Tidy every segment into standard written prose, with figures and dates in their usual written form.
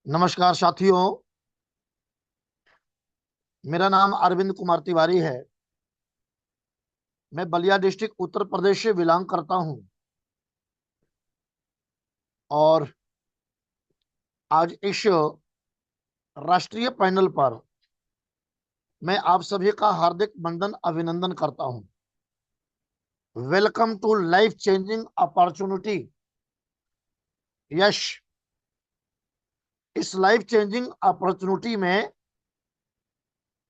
नमस्कार साथियों। मेरा नाम अरविंद कुमार तिवारी है। मैं बलिया डिस्ट्रिक्ट उत्तर प्रदेश से बिलोंग करता हूं। और आज इस राष्ट्रीय पैनल पर मैं आप सभी का हार्दिक वंदन अभिनंदन करता हूं। Welcome to life changing opportunity. Yash, इस लाइफ चेंजिंग अपॉर्चुनिटी में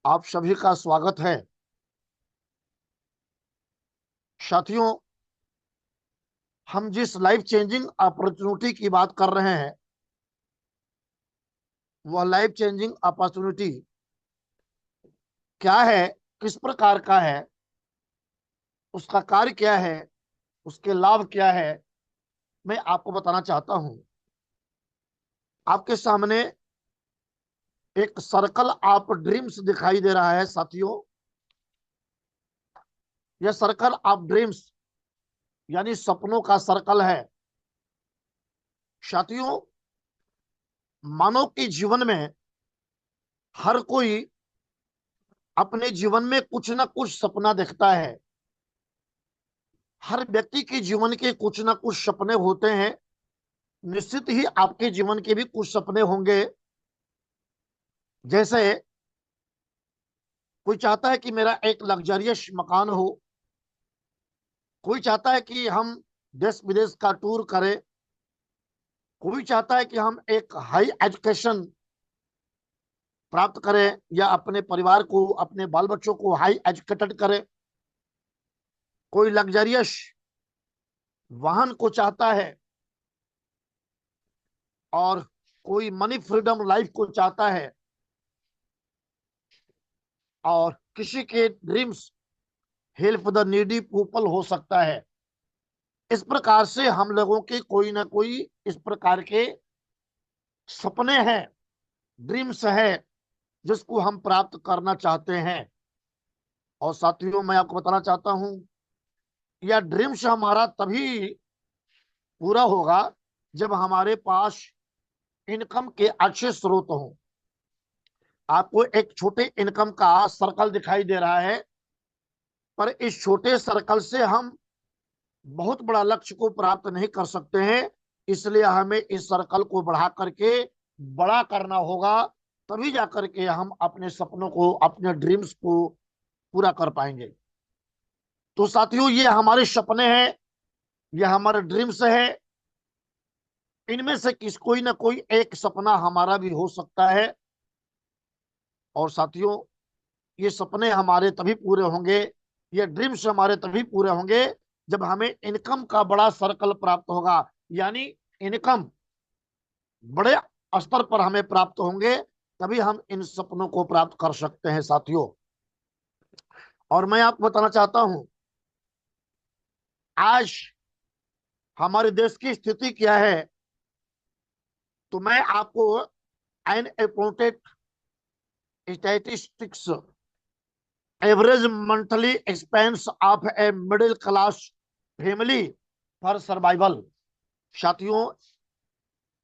आप सभी का स्वागत है। साथियों, हम जिस लाइफ चेंजिंग अपॉर्चुनिटी की बात कर रहे हैं, वह लाइफ चेंजिंग अपॉर्चुनिटी क्या है, किस प्रकार का है, उसका कार्य क्या है, उसके लाभ क्या है, मैं आपको बताना चाहता हूं। आपके सामने एक सर्कल ऑफ ड्रीम्स दिखाई दे रहा है साथियों। यह सर्कल ऑफ ड्रीम्स यानी सपनों का सर्कल है। साथियों, मानव के जीवन में हर कोई अपने जीवन में कुछ ना कुछ सपना देखता है। हर व्यक्ति के जीवन के कुछ ना कुछ सपने होते हैं। निश्चित ही आपके जीवन के भी कुछ सपने होंगे। जैसे कोई चाहता है कि मेरा एक लग्जरियस मकान हो, कोई चाहता है कि हम देश विदेश का टूर करें, कोई चाहता है कि हम एक हाई एजुकेशन प्राप्त करें या अपने परिवार को, अपने बाल बच्चों को हाई एजुकेटेड करें। कोई लग्जरियस वाहन को चाहता है और कोई मनी फ्रीडम लाइफ को चाहता है, और किसी के dreams help the needy people हो सकता है। इस प्रकार से हम लोगों के कोई ना कोई इस प्रकार के सपने हैं, ड्रीम्स है, जिसको हम प्राप्त करना चाहते हैं। और साथियों, मैं आपको बताना चाहता हूं, यह ड्रीम्स हमारा तभी पूरा होगा जब हमारे पास इनकम के अच्छे स्रोत हों। आपको एक छोटे इनकम का सर्कल दिखाई दे रहा है, पर इस छोटे सर्कल से हम बहुत बड़ा लक्ष्य को प्राप्त नहीं कर सकते हैं। इसलिए हमें इस सर्कल को बढ़ा करके बड़ा करना होगा, तभी जाकर के हम अपने सपनों को, अपने ड्रीम्स को पूरा कर पाएंगे। तो साथियों, ये हमारे सपने हैं, ये हमारे ड्रीम्स है। इनमें से किस कोई ना कोई एक सपना हमारा भी हो सकता है। और साथियों, ये सपने हमारे तभी पूरे होंगे, ये ड्रीम्स हमारे तभी पूरे होंगे जब हमें इनकम का बड़ा सर्कल प्राप्त होगा। यानी इनकम बड़े स्तर पर हमें प्राप्त होंगे, तभी हम इन सपनों को प्राप्त कर सकते हैं साथियों। और मैं आपको बताना चाहता हूं, आज हमारे देश की स्थिति क्या है। तो मैं आपको an accounted statistics average monthly expense of a middle class family for survival. साथियों,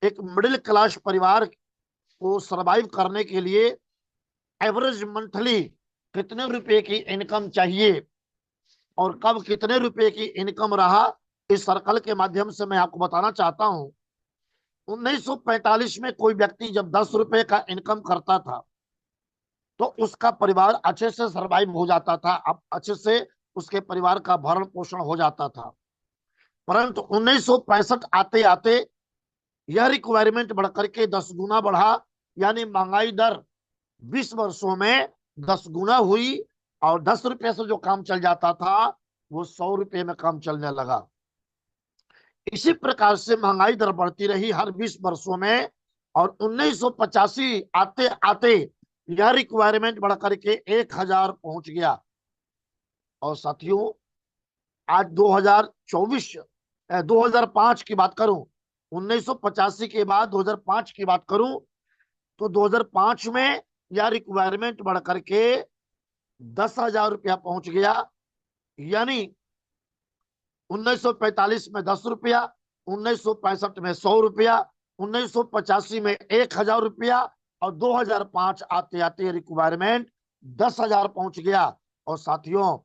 एक मिडिल क्लास परिवार को सरवाइव करने के लिए एवरेज मंथली कितने रुपए की इनकम चाहिए और कब कितने रुपए की इनकम रहा, इस सर्कल के माध्यम से मैं आपको बताना चाहता हूं। 1945 में कोई व्यक्ति जब 10 रुपए का इनकम करता था, तो उसका परिवार अच्छे से सरवाइव हो जाता था, अब अच्छे से उसके परिवार का भरण पोषण हो जाता था। परंतु 1965 आते आते यह रिक्वायरमेंट बढ़कर के 10 गुना बढ़ा। यानी महंगाई दर 20 वर्षों में 10 गुना हुई, और 10 रुपये से जो काम चल जाता था वो 100 रुपये में काम चलने लगा। इसी प्रकार से महंगाई दर बढ़ती रही हर 20 वर्षों में, और 1985 आते आते यह रिक्वायरमेंट बढ़कर के 1000 पहुंच गया। और साथियों, आज 2024 2005 की बात करूं, 1985 के बाद 2005 की बात करूं, तो 2005 में यह रिक्वायरमेंट बढ़ करके 10,000 रुपया पहुंच गया। यानी 1945 में 10 रुपया, 1965 में 100 रुपया, 1985 में 1,000 रुपया, और 2005 आते आते रिक्वायरमेंट 10,000 पहुंच गया। और साथियों,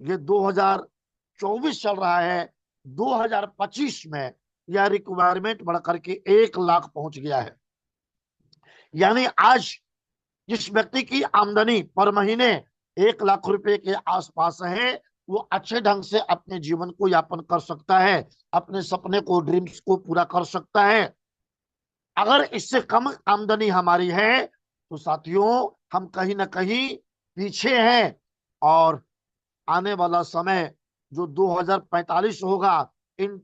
ये 2024 चल रहा है, 2025 में यह रिक्वायरमेंट बढ़कर के 1 लाख पहुंच गया है। यानी आज जिस व्यक्ति की आमदनी पर महीने 1 लाख रुपए के आसपास है, वो अच्छे ढंग से अपने जीवन को यापन कर सकता है, अपने सपने को, ड्रीम्स को पूरा कर सकता है। अगर इससे कम आमदनी हमारी है तो साथियों, हम कहीं ना कहीं पीछे हैं। और आने वाला समय जो 2045 होगा, इन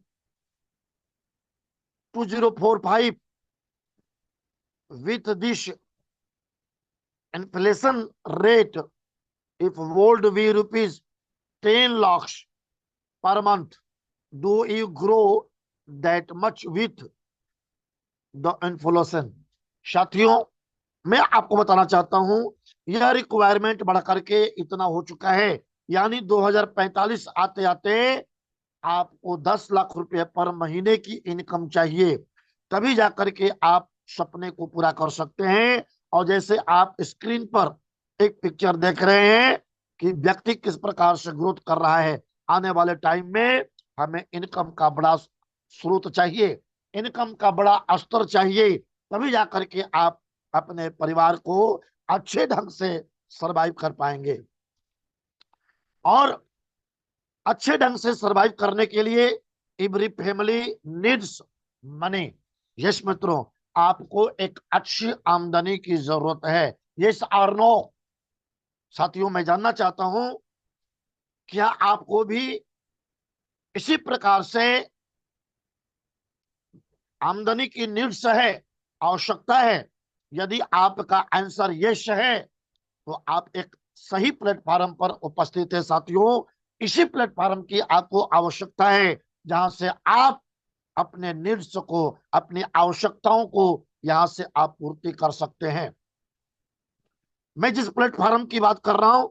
2045, with this inflation rate, if world be rupees 10 lakhs per month, do you grow that much with the inflation? साथियों, मैं आपको बताना चाहता हूं, यह रिक्वायरमेंट बढ़ करके इतना हो चुका है, यानी 2045 आते आते आपको 10 लाख रुपए पर महीने की इनकम चाहिए, तभी जाकर के आप सपने को पूरा कर सकते हैं। और जैसे आप स्क्रीन पर एक पिक्चर देख रहे हैं कि व्यक्ति किस प्रकार से ग्रोथ कर रहा है, आने वाले टाइम में हमें इनकम का बड़ा स्रोत चाहिए, इनकम का बड़ा स्तर चाहिए, तभी जाकर के आप अपने परिवार को अच्छे ढंग से सरवाइव कर पाएंगे। और अच्छे ढंग से सरवाइव करने के लिए every family needs money. Yes मित्रों, आपको एक अच्छी आमदनी की जरूरत है। यस और नो? साथियों, मैं जानना चाहता हूं, क्या आपको भी इसी प्रकार से आमदनी की नीड्स है, आवश्यकता है? यदि आपका आंसर यस है तो आप एक सही प्लेटफॉर्म पर उपस्थित है। साथियों, इसी प्लेटफॉर्म की आपको आवश्यकता है, जहां से आप अपने नीड्स को, अपनी आवश्यकताओं को यहां से आप पूर्ति कर सकते हैं। मैं जिस प्लेटफॉर्म की बात कर रहा हूं,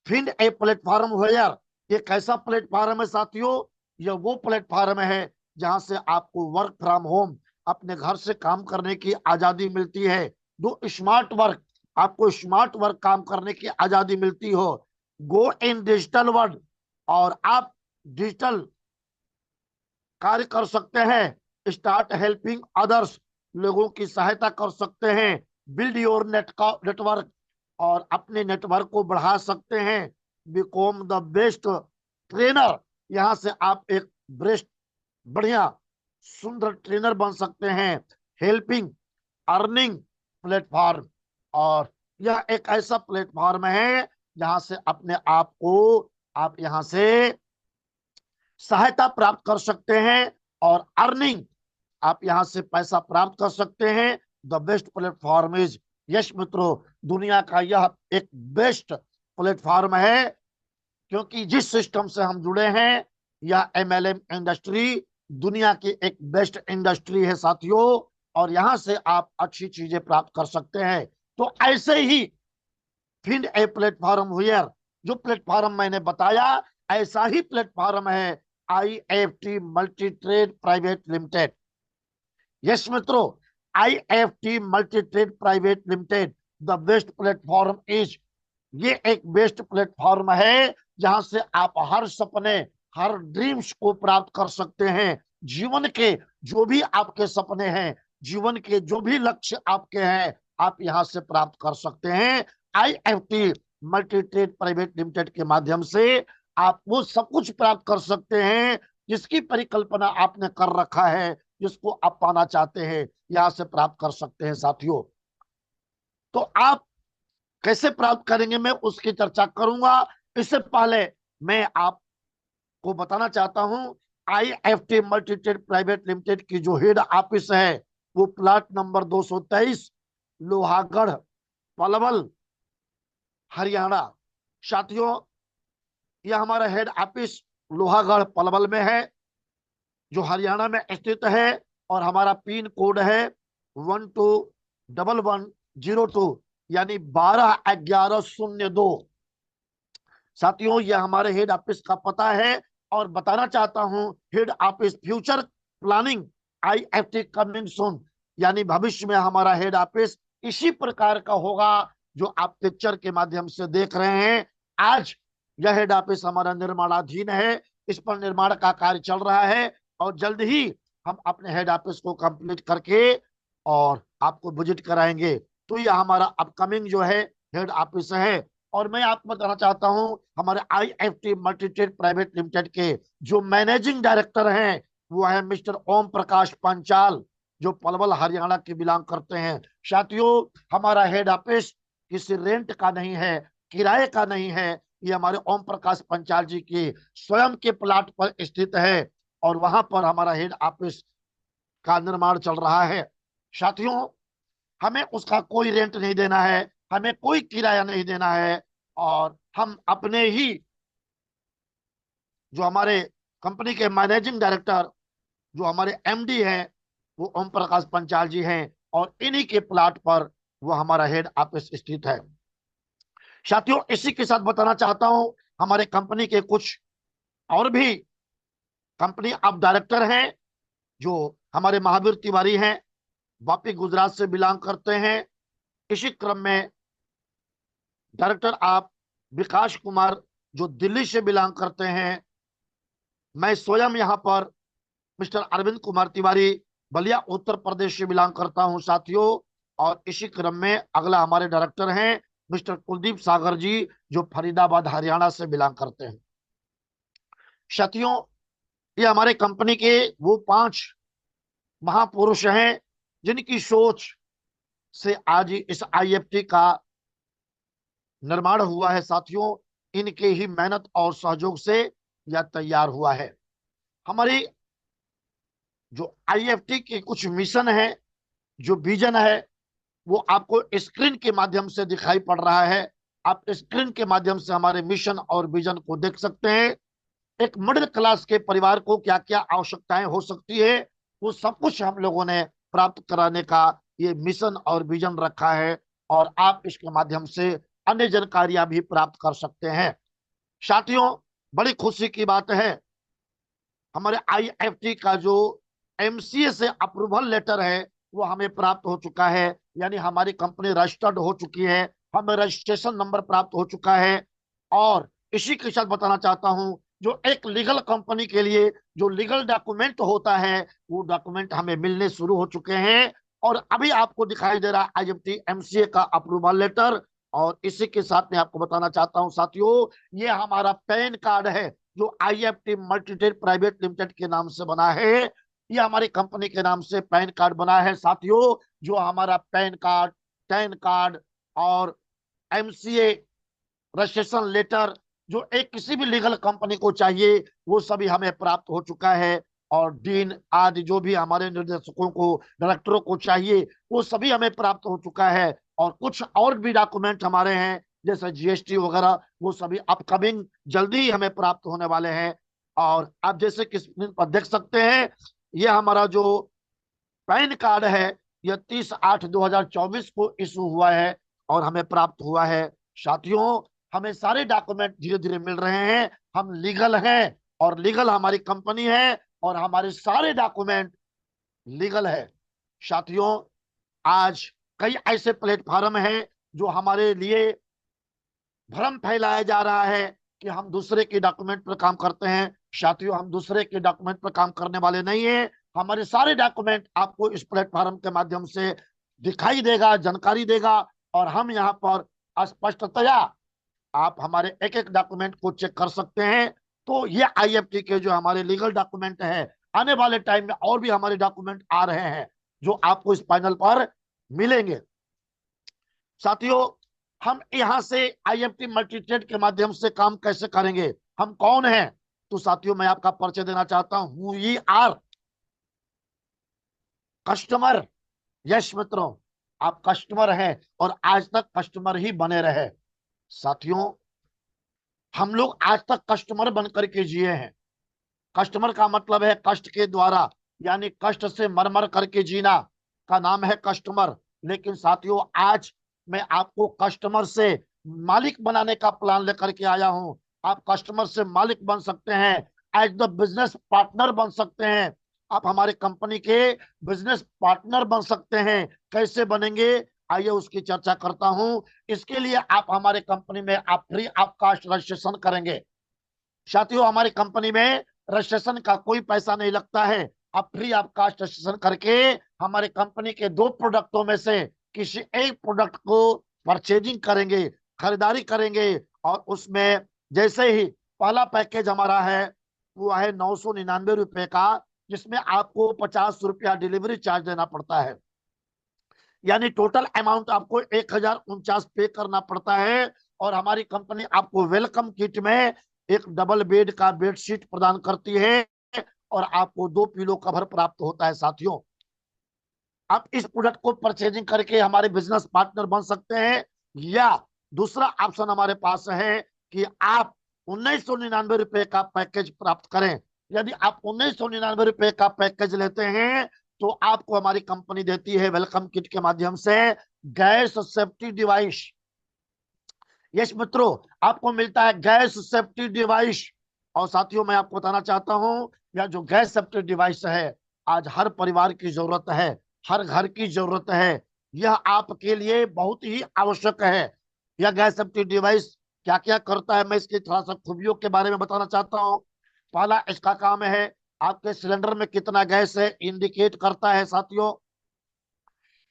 फिंड ए प्लेटफॉर्म वेयर, ये कैसा प्लेटफॉर्म है साथियों? यह वो प्लेटफॉर्म है जहां से आपको वर्क फ्रॉम होम, अपने घर से काम करने की आजादी मिलती है। दो स्मार्ट वर्क, आपको स्मार्ट वर्क काम करने की आजादी मिलती हो। गो इन डिजिटल वर्ल्ड, और आप डिजिटल कार्य कर सकते हैं। स्टार्ट हेल्पिंग अदर्स, लोगों की सहायता कर सकते हैं। बिल्ड योर नेटवर्क, और अपने नेटवर्क को बढ़ा सकते हैं। बिकॉम द बेस्ट ट्रेनर, यहां से आप एक बेस्ट, बढ़िया, सुंदर ट्रेनर बन सकते हैं। हेल्पिंग अर्निंग प्लेटफॉर्म, और यह एक ऐसा प्लेटफॉर्म है जहां से अपने आप को आप यहां से सहायता प्राप्त कर सकते हैं, और अर्निंग, आप यहां से पैसा प्राप्त कर सकते हैं। The best platform is, yes मित्रों, दुनिया का यह एक बेस्ट प्लेटफॉर्म है, क्योंकि जिस सिस्टम से हम जुड़े हैं, यह एमएलएम इंडस्ट्री दुनिया की एक बेस्ट इंडस्ट्री है साथियों। और यहां से आप अच्छी चीजें प्राप्त कर सकते हैं। तो ऐसे ही फिंड ए प्लेटफॉर्म हुयर, जो प्लेटफॉर्म मैंने बताया, ऐसा ही प्लेटफॉर्म है IFT multi trade private limited. Yes मित्रों, IFT multi trade private limited the best platform is, ये एक बेस्ट प्लेटफॉर्म है जहां से आप हर सपने, हर ड्रीम्स को प्राप्त कर सकते हैं। जीवन के जो भी आपके सपने हैं, जीवन के जो भी लक्ष्य आपके हैं, आप यहां से प्राप्त कर सकते हैं। IFT multi trade private limited के माध्यम से आप वो सब कुछ प्राप्त कर सकते हैं जिसकी परिकल्पना आपने कर रखा है, जिसको आप पाना चाहते हैं, यहां से प्राप्त कर सकते हैं साथियों। तो आप कैसे प्राप्त करेंगे, मैं उसकी चर्चा करूंगा। इससे पहले मैं आपको बताना चाहता हूं, IFT मल्टीट्रेड प्राइवेट लिमिटेड की जो हेड ऑफिस है, वो प्लाट नंबर 223, लोहागढ़, पलवल, हरियाणा। साथियों, यह हमारा हेड ऑफिस लोहागढ़ पलवल में है, जो हरियाणा में स्थित है। और हमारा पिन कोड है 121102, यानी 121102। साथियों, यह हमारे हेड ऑफिस का पता है। और बताना चाहता हूं, head office future planning IFT coming soon, यानी भविष्य में हमारा हेड ऑफिस इसी प्रकार का होगा जो आप पिक्चर के माध्यम से देख रहे हैं। आज यह हेड ऑफिस हमारा निर्माणाधीन है, इस पर निर्माण का कार्य चल रहा है और जल्द ही हम अपने हेड ऑफिस को कंप्लीट करके और आपको विजिट कराएंगे। तो यह हमारा अपकमिंग जो है हेड ऑफिस है। और मैं आपको बताना चाहता हूं, हमारे IFT मल्टीट्रेड प्राइवेट लिमिटेड के जो मैनेजिंग डायरेक्टर हैं वो है मिस्टर ओम प्रकाश पंचाल, जो पलवल हरियाणा के बिलोंग करते हैं। साथियों, हमारा हेड ऑफिस किसी रेंट का नहीं है, किराए का नहीं है, ये हमारे ओम प्रकाश पंचाल जी के स्वयं के प्लाट पर स्थित है और वहां पर हमारा हेड ऑफिस का निर्माण चल रहा है। साथियों, हमें उसका कोई रेंट नहीं देना है, हमें कोई किराया नहीं देना है और हम अपने ही जो हमारे कंपनी के मैनेजिंग डायरेक्टर जो हमारे MD हैं वो ओम प्रकाश पंचाल जी हैं और इन्हीं के प्लाट पर वो हमारा हेड ऑफिस स्थित है। साथियों, इसी के साथ बताना चाहता हूं, हमारे कंपनी के कुछ और भी कंपनी अब डायरेक्टर हैं जो हमारे महावीर तिवारी हैं, वापी गुजरात से बिलोंग करते हैं। इसी क्रम में डायरेक्टर आप विकास कुमार जो दिल्ली से बिलोंग करते हैं। मैं स्वयं यहाँ पर मिस्टर अरविंद कुमार तिवारी बलिया उत्तर प्रदेश से बिलोंग करता हूं साथियों। और इसी क्रम में अगला हमारे डायरेक्टर हैं मिस्टर कुलदीप सागर जी जो फरीदाबाद हरियाणा से बिलोंग करते हैं। साथियों, ये हमारे कंपनी के वो 5 महापुरुष हैं जिनकी सोच से आज इस IFT का निर्माण हुआ है। साथियों, इनके ही मेहनत और सहयोग से यह तैयार हुआ है। हमारी जो IFT के कुछ मिशन है, जो विजन है, वो आपको स्क्रीन के माध्यम से दिखाई पड़ रहा है। आप स्क्रीन के माध्यम से हमारे मिशन और विजन को देख सकते हैं। एक मिडिल क्लास के परिवार को क्या क्या आवश्यकताएं हो सकती है वो सब कुछ हम लोगों ने प्राप्त कराने का ये मिशन और विजन रखा है और आप इसके माध्यम से अन्य जानकारियां भी प्राप्त कर सकते हैं। साथियों, बड़ी खुशी की बात है, हमारे IFT का जो MCA से अप्रूवल लेटर है वो हमें प्राप्त हो चुका है, यानी हमारी कंपनी रजिस्टर्ड हो चुकी है, हमें रजिस्ट्रेशन नंबर प्राप्त हो चुका है। और इसी के साथ बताना चाहता हूं, जो एक लीगल कंपनी के लिए जो लीगल डॉक्यूमेंट होता है वो डॉक्यूमेंट हमें मिलने शुरू हो चुके हैं और अभी आपको दिखाई दे रहा है IFT MCA का अप्रूवल लेटर। और इसी के साथ मैं आपको बताना चाहता हूं साथियों, ये हमारा पैन कार्ड है जो IFT मल्टीट्रेड प्राइवेट लिमिटेड के नाम से बना है। ये हमारी कंपनी के नाम से पैन कार्ड बना है साथियों। जो हमारा पैन कार्ड, टैन कार्ड और MCA रजिस्ट्रेशन लेटर जो एक किसी भी लीगल कंपनी को चाहिए वो सभी हमें प्राप्त हो चुका है। और डीन आदि जो भी हमारे निर्देशकों को, डायरेक्टरों को चाहिए वो सभी हमें प्राप्त हो चुका है। और कुछ और भी डॉक्यूमेंट हमारे हैं जैसे GST वगैरह, वो सभी अपकमिंग जल्दी ही हमें प्राप्त होने वाले हैं। और आप जैसे कि स्क्रीन पर देख सकते हैं, ये हमारा जो पैन कार्ड है यह 30/8/2024 को इशू हुआ है और हमें प्राप्त हुआ है। साथियों, हमें सारे डॉक्यूमेंट धीरे धीरे मिल रहे हैं, हम लीगल हैं और लीगल हमारी कंपनी है और हमारे सारे डॉक्यूमेंट लीगल है। साथियों, आज कई ऐसे प्लेटफॉर्म हैं जो हमारे लिए भ्रम फैलाया जा रहा है कि हम दूसरे के डॉक्यूमेंट पर काम करते हैं। साथियों, हम दूसरे के डॉक्यूमेंट पर काम करने वाले नहीं है, हमारे सारे डॉक्यूमेंट आपको इस प्लेटफॉर्म के माध्यम से दिखाई देगा, जानकारी देगा। और हम यहाँ पर स्पष्टतया आप हमारे एक एक डॉक्यूमेंट को चेक कर सकते हैं। तो ये IFT के जो हमारे लीगल डॉक्यूमेंट है, आने वाले टाइम में और भी हमारे डॉक्यूमेंट आ रहे हैं जो आपको इस पैनल पर मिलेंगे। साथियों, हम यहां से IFT मल्टीट्रेड के माध्यम से काम कैसे करेंगे, हम कौन हैं? तो साथियों, मैं आपका परिचय देना चाहता हूं, वी आर कस्टमर। यस मित्रों, आप कस्टमर हैं और आज तक कस्टमर ही बने रहे। साथियों, हम लोग आज तक कस्टमर बनकर के जिए हैं। कस्टमर का मतलब है कष्ट के द्वारा, यानी कष्ट से मर मर करके जीना का नाम है कस्टमर। लेकिन साथियों, आज मैं आपको कस्टमर से मालिक बनाने का प्लान लेकर के आया हूं। आप कस्टमर से मालिक बन सकते हैं, एज द बिजनेस पार्टनर बन सकते हैं। आप हमारे कंपनी के बिजनेस पार्टनर बन सकते हैं। कैसे बनेंगे, आइए उसकी चर्चा करता हूं। इसके लिए आप हमारे कंपनी में आप फ्री ऑफ कास्ट रजिस्ट्रेशन करेंगे। साथियों, हमारी कंपनी में रजिस्ट्रेशन का कोई पैसा नहीं लगता है। आप फ्री ऑफ कास्ट रजिस्ट्रेशन करके हमारे कंपनी के 2 प्रोडक्टों में से किसी एक प्रोडक्ट को परचेजिंग करेंगे, खरीदारी करेंगे। और उसमें जैसे ही पहला पैकेज हमारा है वो है 999 रुपए का, जिसमें आपको 50 रुपया डिलीवरी चार्ज देना पड़ता है। यानी टोटल अमाउंट आपको 1049 पे करना पड़ता है। और हमारी कंपनी आपको वेलकम किट में एक डबल बेड का बेडशीट प्रदान करती है और आपको 2 पिलो कवर प्राप्त होता है। साथियों, आप इस प्रोडक्ट को परचेजिंग करके हमारे बिजनेस पार्टनर बन सकते हैं, या दूसरा ऑप्शन हमारे पास है कि आप 1999 रुपए का पैकेज प्राप्त करें। यदि आप 1999 रुपए का पैकेज लेते हैं तो आपको हमारी कंपनी देती है वेलकम किट के माध्यम से गैस सेफ्टी डिवाइस। यस मित्रों, आपको मिलता है गैस सेफ्टी डिवाइस। और साथियों, मैं आपको बताना चाहता हूं, यह जो गैस सेफ्टी डिवाइस है आज हर परिवार की जरूरत है, हर घर की जरूरत है। यह आपके लिए बहुत ही आवश्यक है। यह गैस सेफ्टी डिवाइस क्या क्या करता है, मैं इसकी थोड़ा सा खूबियों के बारे में बताना चाहता हूँ। पहला इसका काम है आपके सिलेंडर में कितना गैस है इंडिकेट करता है। साथियों,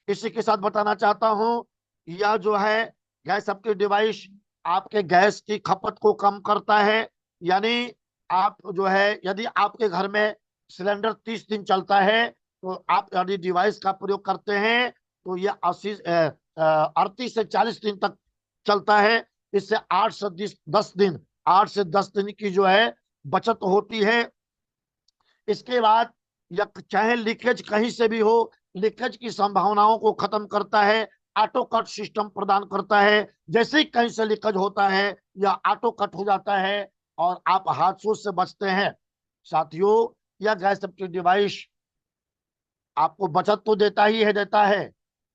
इसी के साथ बताना चाहता हूं, यह जो है गैस सेफ्टी डिवाइस आपके गैस की खपत को कम करता है। यानी आप जो है यदि आपके घर में सिलेंडर 30 दिन चलता है तो आप यदि डिवाइस का प्रयोग करते हैं तो यह 38 से 40 दिन तक चलता है। इससे 8 से 10 दिन 8 से 10 दिन की जो है बचत होती है। इसके बाद या चाहे लीकेज कहीं से भी हो, लीकेज की संभावनाओं को खत्म करता है। ऑटो कट सिस्टम प्रदान करता है, जैसे ही कहीं से लीकेज होता है या ऑटो कट हो जाता है और आप हादसों से बचते हैं। साथियों, यह गैस सेफ्टी डिवाइस आपको बचत तो देता है।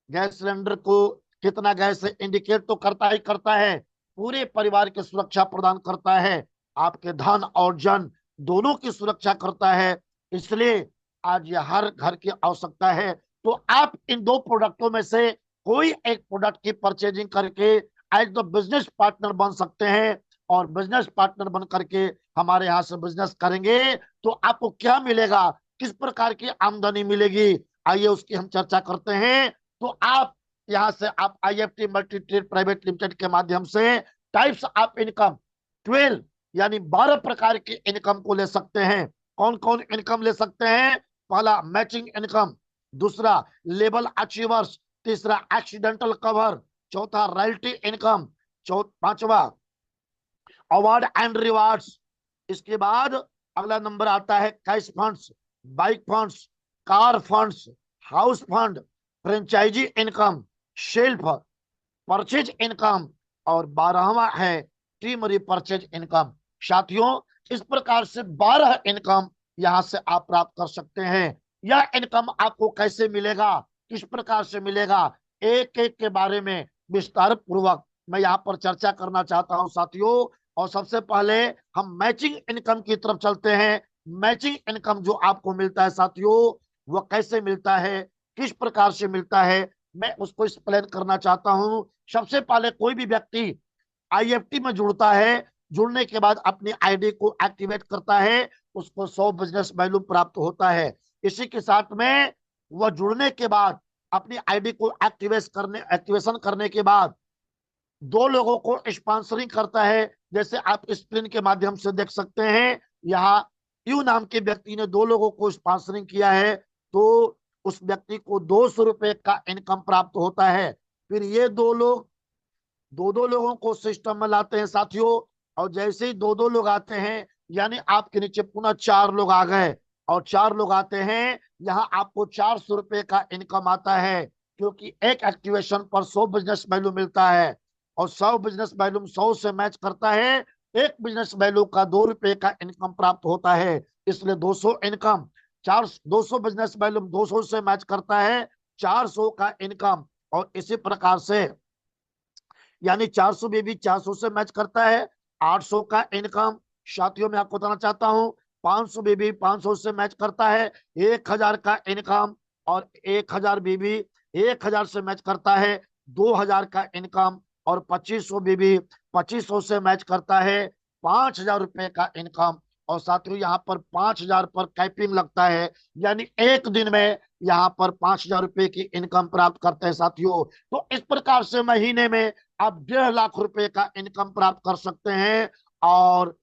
गैस सिलेंडर को कितना गैस है इंडिकेट तो करता ही करता है, पूरे परिवार की सुरक्षा प्रदान करता है, आपके धन और जन दोनों की सुरक्षा करता है। इसलिए आज यह हर घर की आवश्यकता है। तो आप इन 2 प्रोडक्टों में से कोई एक प्रोडक्ट की परचेजिंग करके एज द बिजनेस पार्टनर बन सकते हैं। और बिजनेस पार्टनर बन करके हमारे यहाँ से बिजनेस करेंगे तो आपको क्या मिलेगा, किस प्रकार की आमदनी मिलेगी, आइए उसकी हम चर्चा करते हैं। तो आप यहां से आप IFT multi trade private limited के माध्यम से टाइप्स ऑफ इनकम 12 यानी 12 प्रकार की इनकम को ले सकते हैं। कौन कौन इनकम ले सकते हैं? पहला मैचिंग इनकम, दूसरा लेबल अचीवर्स, तीसरा एक्सीडेंटल कवर, चौथा रॉयल्टी इनकम, पांचवा अवार्ड एंड रिवार्ड्स। इसके बाद अगला नंबर आता है cash funds, bike funds, car funds, house fund, franchise income, self purchase income, और 12वां है टीम रिपर्चेज इनकम। साथियों, इस प्रकार से 12 इनकम यहां से आप प्राप्त कर सकते हैं। यह इनकम आपको कैसे मिलेगा, किस प्रकार से मिलेगा, एक एक के बारे में विस्तार पूर्वक मैं यहाँ पर चर्चा करना चाहता हूं। साथियों, और सबसे पहले हम मैचिंग इनकम की तरफ चलते हैं। मैचिंग इनकम जो आपको मिलता है साथियों, वह कैसे मिलता है, किस प्रकार से मिलता है, मैं उसको एक्सप्लेन करना चाहता हूं। सबसे पहले कोई भी व्यक्ति आईएफटी में जुड़ता है, जुड़ने के बाद अपनी आईडी को एक्टिवेट करता है, उसको 100 बिजनेस वैल्यू प्राप्त होता है। इसी के साथ में वह जुड़ने के बाद अपनी आईडी को एक्टिवेशन करने के बाद 2 लोगों को स्पॉन्सरिंग करता है। जैसे आप स्क्रीन के माध्यम से देख सकते हैं, यहाँ यू नाम के व्यक्ति ने 2 लोगों को स्पॉन्सरिंग किया है, तो उस व्यक्ति को 200 रुपए का इनकम प्राप्त होता है। फिर ये 2 लोग 2 लोगों को सिस्टम में लाते हैं साथियों। और जैसे ही 2 लोग आते हैं, यानी आपके नीचे पुनः 4 लोग आ गए, और 4 लोग आते हैं, यहाँ आपको 400 रुपए का इनकम आता है। क्योंकि एक एक्टिवेशन पर 100 बिजनेस वैल्यू मिलता है, और 100 बिजनेस वैल्यू 100 से मैच करता है, एक बिजनेस वैल्यू का 2 रुपए का इनकम प्राप्त होता है। इसलिए 200 इनकम, 200 बिजनेस वैल्यू 200 से मैच करता है, 400 का इनकम। और इसी प्रकार से यानी 400 में भी 400 से मैच करता है, 800 का इनकम। साथियों, मैं आपको बताना चाहता हूं 500 बीबी 500 से मैच करता है, 1000 का इनकम, और 1000 बीबी 1000 से मैच करता है, 2000 का इनकम, और 2500 बीबी 2500 से मैच करता है, 5000 रुपए का इनकम। और साथियों यहाँ पर 5000 पर कैपिंग लगता है, यानी एक दिन में यहाँ पर 5000 रुपए की इनकम प्राप्त करते हैं साथियों। तो इस प्रकार से महीने में आप 1.5 लाख रुपए का इनकम प्राप्त कर सकते हैं, और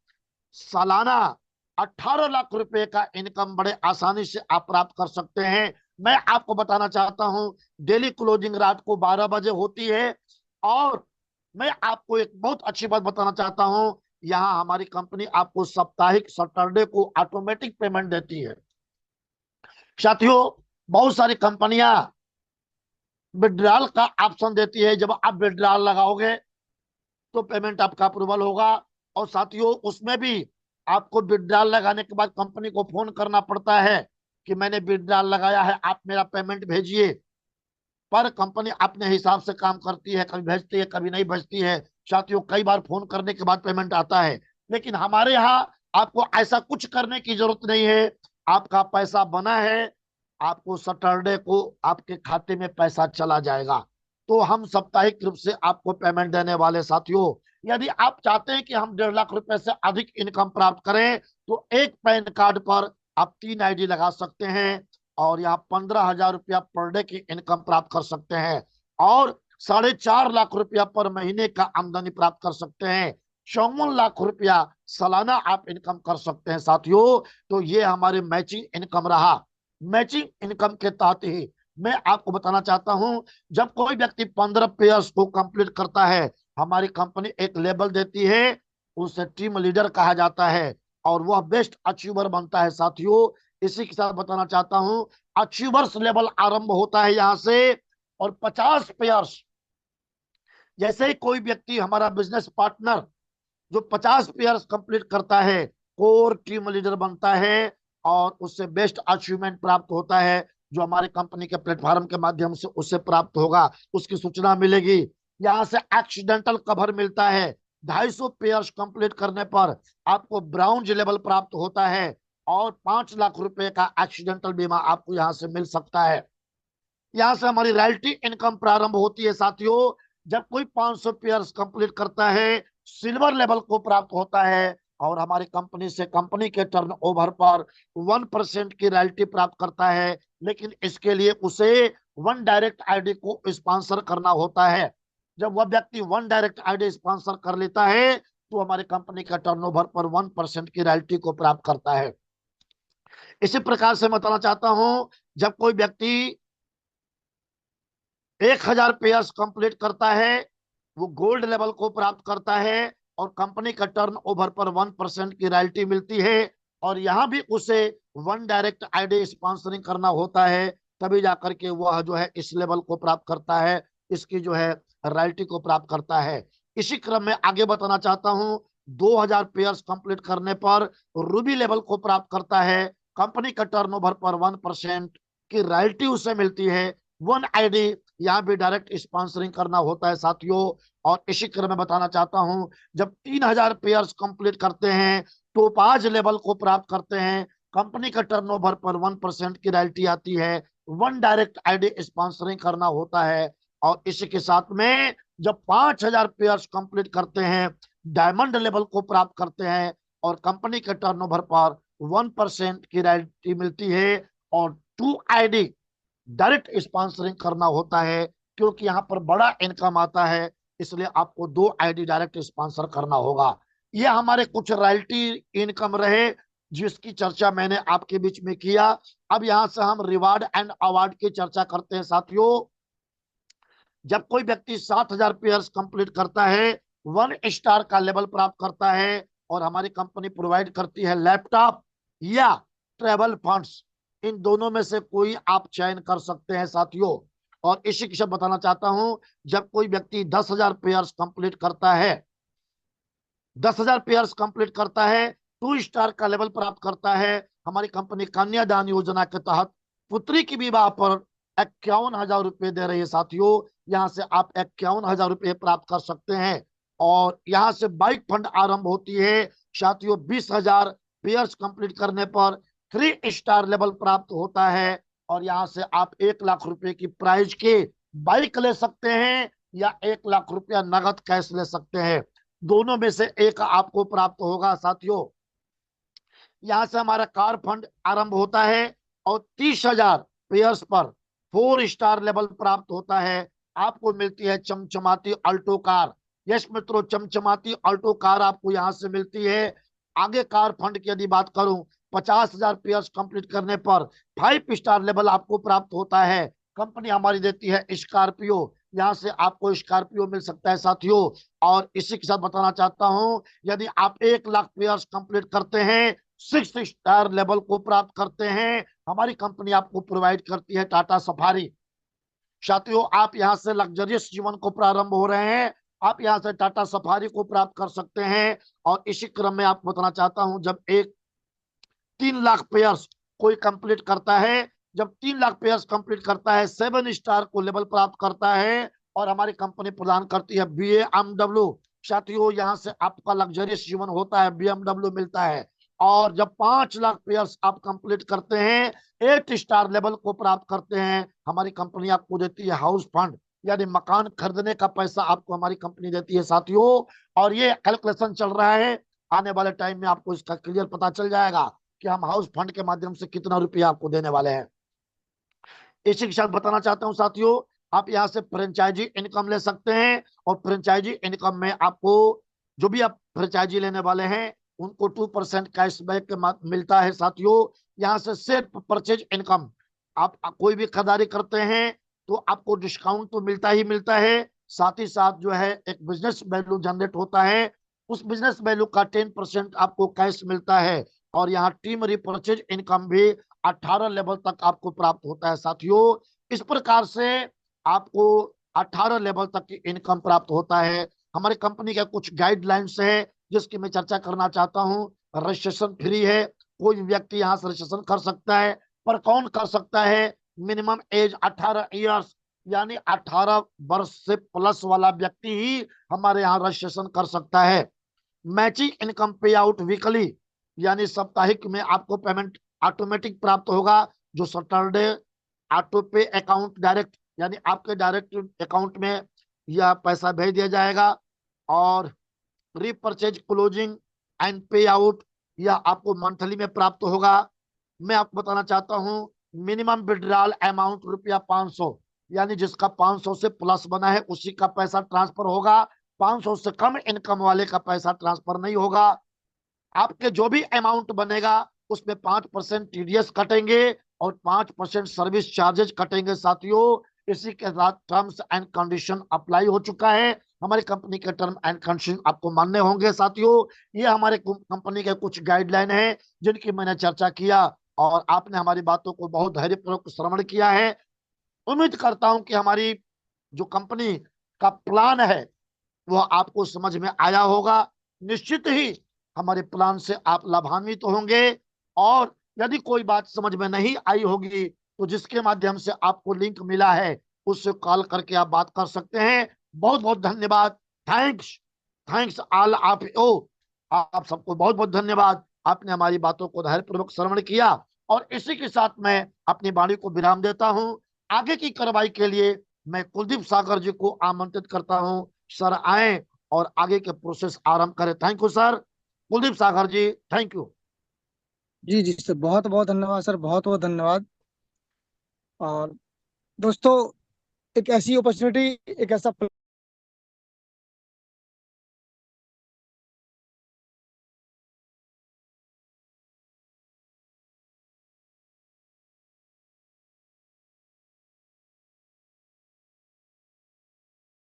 सालाना 18 लाख रुपए का इनकम बड़े आसानी से आप प्राप्त कर सकते हैं। मैं आपको बताना चाहता हूं, डेली क्लोजिंग रात को 12 बजे होती है। और मैं आपको एक बहुत अच्छी बात बताना चाहता हूं, यहाँ हमारी कंपनी आपको साप्ताहिक सैटरडे को ऑटोमेटिक पेमेंट देती है साथियों। बहुत सारी कंपनियां विड्रॉल का ऑप्शन देती है, जब आप विड्रॉल लगाओगे तो पेमेंट आपका अप्रूवल होगा। और साथियों उसमें भी आपको विड्रॉल लगाने के बाद कंपनी को फोन करना पड़ता है कि मैंने विड्रॉल लगाया है, आप मेरा पेमेंट भेजिए। पर कंपनी अपने हिसाब से काम करती है, कभी भेजती है कभी नहीं भेजती है साथियों। कई बार फोन करने के बाद पेमेंट आता है, लेकिन हमारे यहाँ आपको ऐसा कुछ करने की जरूरत नहीं है। आपका पैसा बना है, आपको सैटरडे को आपके खाते में पैसा चला जाएगा। तो हम साप्ताहिक रूप से आपको पेमेंट देने वाले साथियों। यदि आप चाहते हैं कि हम 1.5 लाख रुपए से अधिक इनकम प्राप्त करें, तो एक पैन कार्ड पर आप 3 आईडी लगा सकते हैं, और यहाँ 15,000 रुपया पर डे की इनकम प्राप्त कर सकते हैं, और 4.5 लाख रुपया पर महीने का आमदनी प्राप्त कर सकते हैं। 54 लाख रुपया सालाना आप इनकम कर सकते हैं साथियों। तो ये हमारे मैचिंग इनकम रहा। मैचिंग इनकम के तहत ही मैं आपको बताना चाहता हूं, जब कोई व्यक्ति 15 पेयर्स को कंप्लीट करता है, हमारी कंपनी एक लेबल देती है, उसे टीम लीडर कहा जाता है, और वह बेस्ट अचीवर बनता है साथियों। इसी के साथ बताना चाहता हूं, अचीवर्स लेवल आरंभ होता है यहां से, और 50 पेयर्स, जैसे ही कोई व्यक्ति हमारा बिजनेस पार्टनर जो 50 पेयर्स कंप्लीट करता है, कोर टीम लीडर बनता है, और उससे बेस्ट अचीवमेंट प्राप्त होता है, जो हमारे कंपनी के प्लेटफॉर्म के माध्यम से उससे प्राप्त होगा, उसकी सूचना मिलेगी। यहां से एक्सीडेंटल कवर मिलता है, 250 पेयर्स कंप्लीट करने पर आपको ब्राउन्ज लेवल प्राप्त होता है, और 5 लाख रुपए का एक्सीडेंटल बीमा आपको यहां से मिल सकता है। यहां से हमारी रॉयल्टी इनकम प्रारंभ होती है साथियों। जब कोई 500 पेयर्स कंप्लीट करता है, सिल्वर लेवल को प्राप्त होता है, और हमारी कंपनी से कंपनी के टर्नओवर पर 1% की रॉयल्टी प्राप्त करता है। लेकिन इसके लिए उसे वन डायरेक्ट आईडी को स्पॉन्सर करना होता है। जब वह व्यक्ति वन डायरेक्ट आईडी स्पॉन्सर कर लेता है, तो हमारी कंपनी का टर्नओवर पर 1% की रॉयल्टी को प्राप्त करता है। इसी प्रकार से मैं बताना चाहता हूं, जब कोई व्यक्ति 1000 पेयर्स कंप्लीट करता है, वो गोल्ड लेवल को प्राप्त करता है, और कंपनी का टर्न ओवर पर 1% की रॉयल्टी मिलती है। और यहां भी उसे वन डायरेक्ट आईडी स्पॉन्सरिंग करना होता है, तभी जाकर के वह जो है इस लेवल को प्राप्त करता है, इसकी जो है रॉयल्टी को प्राप्त करता है। इसी क्रम में आगे बताना चाहता हूं, 2000 पेयर्स कंप्लीट करने पर रूबी लेवल को प्राप्त करता है, कंपनी का टर्नओवर पर 1% की रॉयल्टी उसे मिलती है। 1 आईडी यहाँ भी डायरेक्ट स्पॉन्सरिंग करना होता है साथियों। और इसी क्रम में बताना चाहता हूं, जब 3000 पेयर्स कंप्लीट करते हैं, टोपाज लेवल को प्राप्त करते हैं, कंपनी का टर्नओवर पर 1% की रॉयल्टी आती है, 1 डायरेक्ट आईडी स्पॉन्सरिंग करना होता है। और इसी के साथ में जब 5000 पेयर्स कंप्लीट करते हैं, डायमंड लेवल को प्राप्त करते हैं, और कंपनी के टर्नओवर पर 1% की रॉयल्टी मिलती है, और 2 आईडी डायरेक्ट स्पॉन्सरिंग करना होता है, क्योंकि यहाँ पर बड़ा इनकम आता है, इसलिए आपको 2 आईडी डायरेक्ट स्पॉन्सर करना होगा। ये हमारे कुछ रॉयल्टी इनकम रहे, जिसकी चर्चा मैंने आपके बीच में किया। अब यहाँ से हम रिवार्ड एंड अवार्ड की चर्चा करते हैं साथियों। जब कोई व्यक्ति 7000 पेयर्स कंप्लीट करता है, 1 स्टार का लेवल प्राप्त करता है, और हमारी कंपनी प्रोवाइड करती है लैपटॉप या ट्रेवल फंड्स, इन दोनों में से कोई आप चयन कर सकते हैं साथियों। और इसी के साथ बताना चाहता हूं, जब कोई व्यक्ति 10,000 पेयर्स कंप्लीट करता है, 10,000 पेयर्स कंप्लीट करता है, 2 स्टार का लेवल प्राप्त करता है, हमारी कंपनी कन्यादान योजना के तहत पुत्री की विवाह पर 51,000 रुपए दे रही है साथियों। यहाँ से आप 51,000 रुपए प्राप्त कर सकते हैं। और यहाँ से बाइक फंड आरंभ होती है साथियों, 20,000 पेयर्स कंप्लीट करने पर 3 स्टार लेवल प्राप्त होता है। और यहां से आप 1 लाख रुपए की प्राइज के बाइक ले सकते हैं या 1 लाख रुपया नगद कैश ले सकते हैं। दोनों में से एक आपको प्राप्त होगा साथियों। यहां से हमारा कार फंड आरंभ होता है और 30,000 पेयर्स पर 4 स्टार लेवल प्राप्त होता है। आपको मिलती है चमचमाती अल्टो कार। यस मित्रों, चमचमाती अल्टो कार आपको यहां से मिलती है। आगे कार फंड की यदि बात करूं, 50,000 पेयर्स कंप्लीट करने पर 5 स्टार लेवल आपको प्राप्त होता है। कंपनी हमारी देती है स्कॉर्पियो। यहां से आपको स्कॉर्पियो मिल सकता है साथियों। और इसी के साथ बताना चाहता हूं, यदि आप 1 लाख पेयर्स कंप्लीट करते हैं, 6 स्टार लेवल को प्राप्त करते हैं, हमारी कंपनी आपको प्रोवाइड करती है टाटा सफारी। साथियों, आप यहां से लग्जरियस जीवन को प्रारंभ हो रहे हैं, आप यहां से टाटा सफारी को प्राप्त कर सकते हैं। और इसी क्रम में आपको बताना चाहता हूं, जब एक 3 लाख पेयर्स कोई कंप्लीट करता है, जब 3 लाख पेयर्स कंप्लीट करता है, 7 स्टार को लेवल प्राप्त करता है और हमारी कंपनी प्रदान करती है BMW। साथियों, यहां से आपका लग्जरियस जीवन होता है, BMW मिलता है। और जब 5 लाख पेयर्स आप कंप्लीट करते हैं, 8 स्टार लेवल को प्राप्त करते हैं, हमारी कंपनी आपको देती है हाउस फंड, यानी मकान खरीदने का पैसा आपको हमारी कंपनी देती है साथियों। और ये कैलकुलेशन चल रहा है, आने वाले टाइम में आपको इसका क्लियर पता चल जाएगा कि हम हाउस फंड के माध्यम से कितना रुपया आपको देने वाले हैं। इसी के साथ बताना चाहता हूं साथियों, आप यहां से फ्रेंचाइजी इनकम ले सकते हैं। और फ्रेंचाइजी इनकम में आपको, जो भी आप फ्रेंचाइजी लेने वाले हैं, उनको 2% कैशबैक मिलता है साथियों। यहां से सेल्फ परचेज इनकम, आप कोई भी खरीदारी करते हैं तो आपको डिस्काउंट तो मिलता ही मिलता है, साथ ही साथ जो है एक बिजनेस वैल्यू जनरेट होता है, उस बिजनेस वैल्यू का 10% आपको कैश मिलता है। और यहाँ टीम रिपर्चेज इनकम भी 18 लेवल तक आपको प्राप्त होता है साथियों। इस प्रकार से आपको 18 लेवल तक की इनकम प्राप्त होता है। हमारी कंपनी का कुछ गाइडलाइंस है जिसकी मैं चर्चा करना चाहता हूं। रजिस्ट्रेशन फ्री है, कोई भी व्यक्ति यहाँ से रजिस्ट्रेशन कर सकता है। पर कौन कर सकता है? मिनिमम एज 18 ईयर्स, यानी 18 वर्ष से प्लस वाला व्यक्ति ही हमारे यहाँ रजिस्ट्रेशन कर सकता है। मैचिंग इनकम पे आउट वीकली, यानी साप्ताहिक में आपको पेमेंट ऑटोमेटिक प्राप्त होगा। जो सैटरडे ऑटो पे अकाउंट डायरेक्ट, यानी आपके डायरेक्ट अकाउंट में यह पैसा भेज दिया जाएगा। और रीपरचेज क्लोजिंग एंड पे आउट, यह आपको मंथली में प्राप्त होगा। मैं आपको बताना चाहता हूं, मिनिमम विड्रॉल अमाउंट रुपया 500, यानी जिसका 500 से प्लस बना है उसी का पैसा ट्रांसफर होगा। 500 से कम इनकम वाले का पैसा ट्रांसफर नहीं होगा। आपके जो भी अमाउंट बनेगा उसमें 5% टीडीएस कटेंगे और 5% सर्विस चार्जेस कटेंगे साथियों। इसी के साथ टर्म्स एंड कंडीशन अप्लाई हो चुका है। हमारी कंपनी के टर्म एंड कंडीशन आपको मानने होंगे साथियों। ये हमारे कंपनी के कुछ गाइडलाइन है जिनकी मैंने चर्चा किया और आपने हमारी बातों को बहुत धैर्यपूर्वक श्रवण किया है। उम्मीद करता हूं कि हमारी जो कंपनी का प्लान है वह आपको समझ में आया होगा। निश्चित ही हमारे प्लान से आप लाभान्वित होंगे। और यदि कोई बात समझ में नहीं आई होगी तो जिसके माध्यम से आपको लिंक मिला है उससे कॉल करके आप बात कर सकते हैं। बहुत बहुत धन्यवाद। थैंक्स, थैंक्स ऑल आप ओ, आप सबको बहुत बहुत धन्यवाद। आपने हमारी बातों को धैर्यपूर्वक श्रवण किया। और इसी के साथ मैं अपनी वाणी को विराम देता हूं। आगे की कार्रवाई के लिए मैं कुलदीप सागर जी को आमंत्रित करता हूं, सर आए और आगे के प्रोसेस आरंभ करें। Thank you sir, Kuldeep Sagar ji, thank you. जी जी सर, बहुत बहुत धन्यवाद सर, बहुत बहुत धन्यवाद। और दोस्तों, एक ऐसी अपॉर्चुनिटी, एक ऐसा